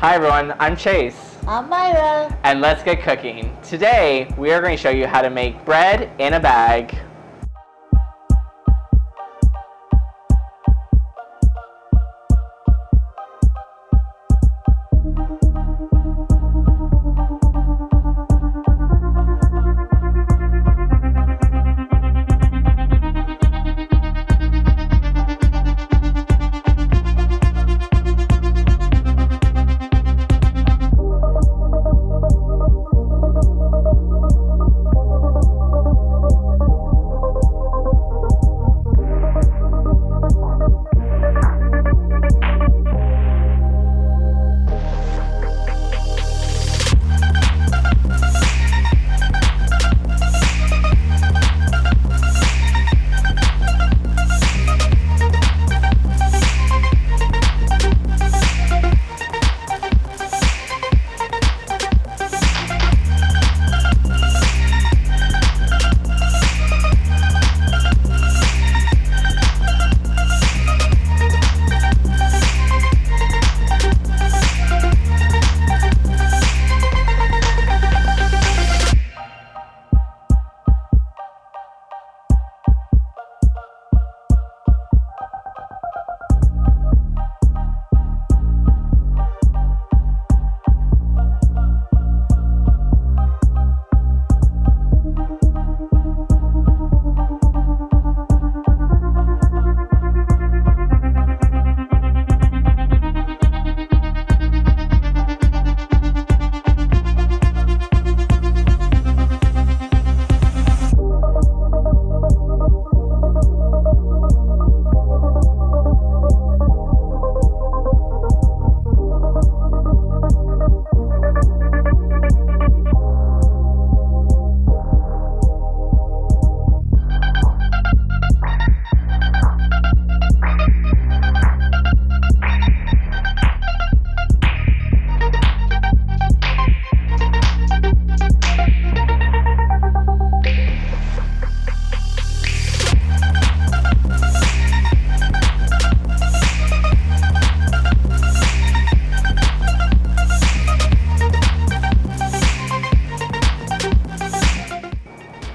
Hi everyone, I'm Chase. I'm Myra. And let's get cooking. Today, we are going to show you how to make bread in a bag.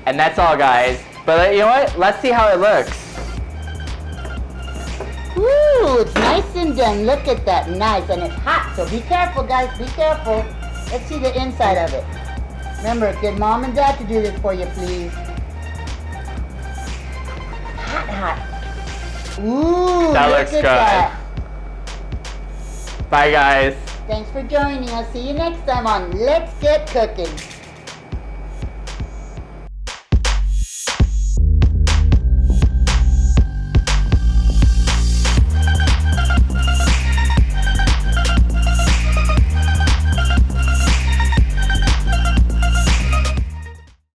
And that's all, guys. But you know what? Let's see how it looks. Woo, it's nice and done. Look at that, nice. And it's hot, so be careful, guys, be careful. Let's see the inside of it. Remember, get mom and dad to do this for you, please. Hot, hot. Ooh, That look looks at good. that. Bye, guys. Thanks for joining us. See you next time on Let's Get Cooking.